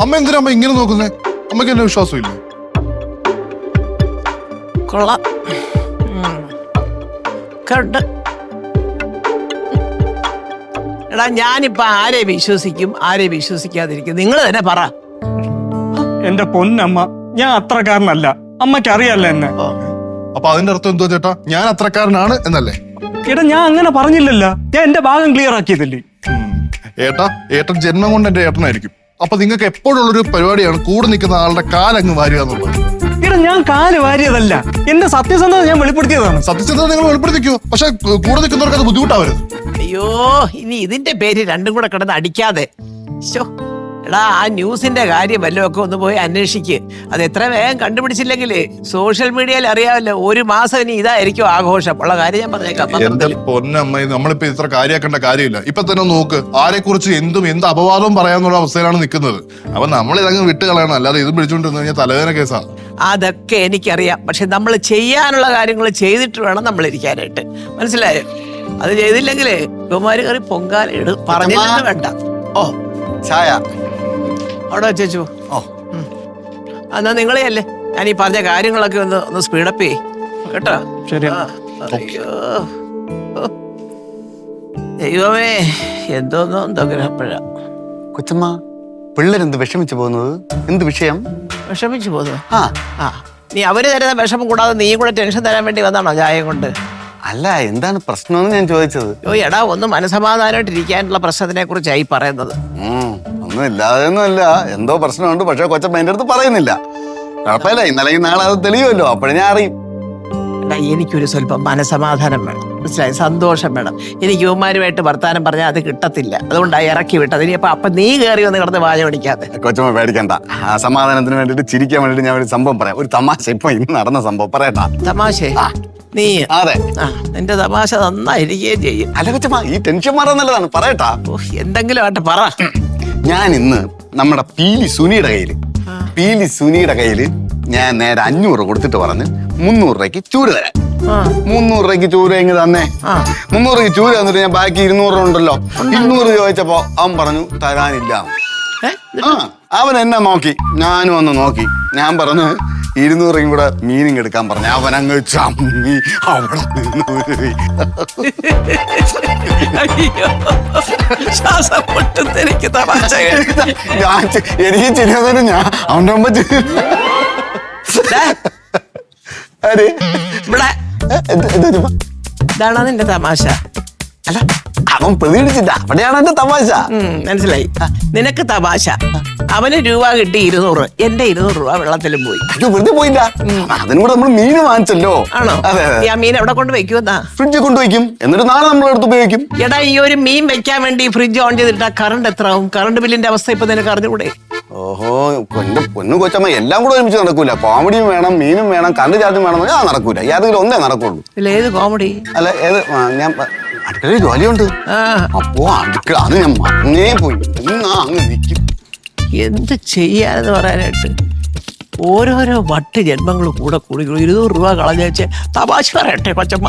അമ്മ എന്തിനാ അമ്മ ഇങ്ങനെ നോക്കുന്നേ? അമ്മയ്ക്ക് എന്നെ വിശ്വാസമില്ലേ? കൊള്ളാം. എടാ ഞാനിപ്പോ ആരെ വിശ്വസിക്കും ആരെ വിശ്വസിക്കാതിരിക്കും നിങ്ങൾ തന്നെ പറ. എന്റെ പൊന്നമ്മ, ഞാൻ അത്രക്കാരനല്ല. അമ്മയ്ക്ക് അറിയാല്ല എന്നെ. അപ്പൊ അതിന്റെ അർത്ഥം എന്തോ ചേട്ടാ? ഞാൻ അത്രക്കാരനാണ് എന്നല്ലേ? എടാ ഞാൻ അങ്ങനെ പറഞ്ഞില്ലല്ലോ. ഞാൻ എന്റെ ഭാഗം ക്ലിയർ ആക്കിയതല്ലേ. ഏട്ടൻ ജന്മം കൊണ്ട് എന്റെ ഏട്ടനായിരിക്കും. അപ്പൊ നിങ്ങൾക്ക് എപ്പോഴുള്ളൊരു പരിപാടിയാണ് കൂടെ നിൽക്കുന്ന ആളുടെ കാലങ്ങ് വാരുക എന്നുള്ളത്. എടാ ഞാൻ കാല് വാരിയതല്ല, എന്റെ സത്യസന്ധത ഞാൻ വെളിപ്പെടുത്തിയതാണ്. സത്യസന്ധത നിങ്ങൾ വെളിപ്പെടുത്തിക്കോ, പക്ഷെ കൂടെ നിൽക്കുന്നവർക്ക് അത് ബുദ്ധിമുട്ടാവരുത്. അയ്യോ, ഇനി ഇതിന്റെ പേര് രണ്ടും കൂടെ കിടന്ന് അടിക്കാതെ. എടാ ആ ന്യൂസിന്റെ കാര്യം വല്ലതും ഒക്കെ ഒന്ന് പോയി അന്വേഷിക്ക്. അത് എത്ര വേഗം കണ്ടുപിടിച്ചില്ലെങ്കിൽ സോഷ്യൽ മീഡിയയിൽ അറിയാമല്ലോ, ഒരു മാസം ഇനി ഇതായിരിക്കും ആഘോഷം. ഉള്ള കാര്യം ഞാൻ പറഞ്ഞേക്കാം. എന്റെ പൊന്നമ്മ, നമ്മളിപ്പോ ഇത്ര കാര്യമാക്കേണ്ട കാര്യമില്ല. ഇപ്പൊ തന്നെ നോക്ക്, ആരെ കുറിച്ച് എന്ത് അപവാദവും പറയാന്നുള്ള അവസ്ഥയിലാണ് നിൽക്കുന്നത്. അപ്പൊ നമ്മൾ ഇതങ്ങ് വിട്ട് കളയണം, അല്ലാതെ ഇത് പിടിച്ചോണ്ടിരുന്നു കഴിഞ്ഞാൽ തലവേദന കേസാണ്. അതൊക്കെ എനിക്കറിയാം, പക്ഷെ നമ്മൾ ചെയ്യാനുള്ള കാര്യങ്ങൾ ചെയ്തിട്ട് വേണം നമ്മൾ ഇരിക്കാനായിട്ട്. മനസ്സിലായോ? അത് ചെയ്തില്ലെങ്കിലേ കുമാരി കറി പൊങ്കാല പറഞ്ഞില്ലെന്ന് വേണ്ട. ഓ ചായ അവിടെ വെച്ചു. ഓ എന്നാ നിങ്ങളെയല്ലേ ഞാൻ ഈ പറഞ്ഞ കാര്യങ്ങളൊക്കെ ഒന്ന് സ്പീഡപ്പ് ചെയ്യ് കേട്ടോ. ശരി. അയ്യോ ദൈവമേ, എന്തോ ഗ്രഹപ്പഴ. കൊച്ചമ്മ, പിള്ളേരെന്ത് വിഷമിച്ചു പോകുന്നത്? എന്ത് വിഷയം? വിഷമിച്ചു പോന്നു? ആ നീ അവര് തരുന്ന വിഷമം കൂടാതെ നീയും കൂടെ ടെൻഷൻ തരാൻ വേണ്ടി വന്നാണോ ചായ കൊണ്ട്? അല്ല, എന്താണ് പ്രശ്നമെന്ന് ഞാൻ ചോദിച്ചത്. എടാ ഒന്ന് മനസമാധാനമായിട്ട് ഇരിക്കാനുള്ള പ്രശ്നത്തിനെ കുറിച്ചായി പറയുന്നത്. ഒന്നും ഇല്ലാതെയൊന്നുമല്ല, എന്തോ പ്രശ്നമുണ്ട്. പക്ഷെ കൊച്ചമ്മ എന്റെ അടുത്ത് പറയുന്നില്ല. കുഴപ്പമില്ല, ഇന്നലെ നാളെ അത് തെളിയുമല്ലോ, അപ്പോഴും ഞാൻ അറിയും. എടാ എനിക്കൊരു സ്വല്പം മനസമാധാനം വേണം, മനസ്സിലായി? സന്തോഷം വേണം. എനിക്ക് യുവമാരുമായിട്ട് വർത്താനം പറഞ്ഞാൽ അത് കിട്ടത്തില്ല. അതുകൊണ്ടാണ് ഇറക്കി വിട്ടത്. ഇനി അപ്പൊ നീ കയറി വന്ന് കിടന്ന് വായ പിടിക്കാതെ. കൊച്ചമ്മ പേടിക്കണ്ട. ആ സമാധാനത്തിന് വേണ്ടിട്ട് ചിരിക്കാൻ വേണ്ടിട്ട് ഞാൻ ഒരു സംഭവം പറയാം. ഒരു തമാശ ഇപ്പൊ ഇന്ന് നടന്ന സംഭവം പറയട്ടാ. തമാശ? നീ അതെ, നിന്റെ തമാശ നന്നായിരിക്കുകയും ചെയ്യും. അല്ല കൊച്ചമ്മ, ഈ ടെൻഷൻ മാറാൻ നല്ലതാണ്. പറയട്ടാ. എന്തെങ്കിലും ആട്ടെ പറ. ഞാൻ ഇന്ന് നമ്മുടെ പീലി സുനിയുടെ കയ്യില് ഞാൻ നേരെ 500 കൊടുത്തിട്ട് പറഞ്ഞ് 300 രൂപയ്ക്ക് ചൂര തരാം. 300 രൂപയ്ക്ക് ചൂര എങ്ങ് തന്നെ. 300 രൂപയ്ക്ക് ചൂര തന്നിട്ട് ഞാൻ ബാക്കി 200 ഉണ്ടല്ലോ. 200 ചോദിച്ചപ്പോ അവൻ പറഞ്ഞു തരാനില്ല. അവൻ എന്നെ നോക്കി, ഞാനും ഒന്ന് നോക്കി. ഞാൻ പറഞ്ഞു 200 കൂടെ മീനിങ് എടുക്കാൻ പറഞ്ഞു. അവൻ അങ്ങ് ചമ്മി അവിടെ എനിക്ക് ചിരിയാതെ ഞാൻ അവൻ്റെ മുമ്പ് ഇതാണോ നിന്റെ തമാശ? അല്ല, അവൻ പ്രതികരിച്ചില്ല. അവിടെയാണ് എന്റെ തമാശ. മനസ്സിലായി. നിനക്ക് തമാശ. അവന് രൂപ കിട്ടി 200, എന്റെ 200 രൂപ വെള്ളത്തിലും പോയി. വെറുതെ പോയില്ല, അതിനും കൂടെ നമ്മൾ മീൻ വാങ്ങിച്ചല്ലോ. ആണോ? ആ മീൻ എവിടെ കൊണ്ട് വെക്കുമെന്നാ? ഫ്രിഡ്ജിൽ കൊണ്ടുവയ്ക്കും, എന്നിട്ട് നാളെ നമ്മളെടുത്ത് ഉപയോഗിക്കും. എടാ ഈ ഒരു മീൻ വെക്കാൻ വേണ്ടി ഫ്രിഡ്ജ് ഓൺ ചെയ്തിട്ടാ കറണ്ട് എത്ര ആവും? കറണ്ട് ബില്ലിന്റെ അവസ്ഥ ഇപ്പൊ നിനക്ക് അറിഞ്ഞുകൂടെ? ഓഹോ, എന്റെ പൊന്നു കൊച്ചമ്മ, എല്ലാം കൂടെ ഒരുമിച്ച് നടക്കൂല. കോമഡിയും വേണം, മീനും വേണം, കറണ്ട് ചാർജും വേണം. ഞാൻ നടക്കൂല. ഏതെങ്കിലും ഒന്നേ നടക്കുള്ളൂ. ഏത് കോമഡി? അല്ല, ഞാൻ അടുക്കളയിൽ ജോലിയുണ്ട്. അപ്പോ അടുക്കള അത് ഞാൻ മറന്നേ പോയി. എന്നാ അങ്ങ് നിൽക്കും. എന്ത് ചെയ്യാനെന്ന് പറയാനായിട്ട് ഓരോരോ വട്ട് ജന്മങ്ങൾ കൂടെ കൂടി 200 രൂപ കളഞ്ഞു വെച്ച് തമാശ പറയട്ടെ കൊച്ചമ്മ.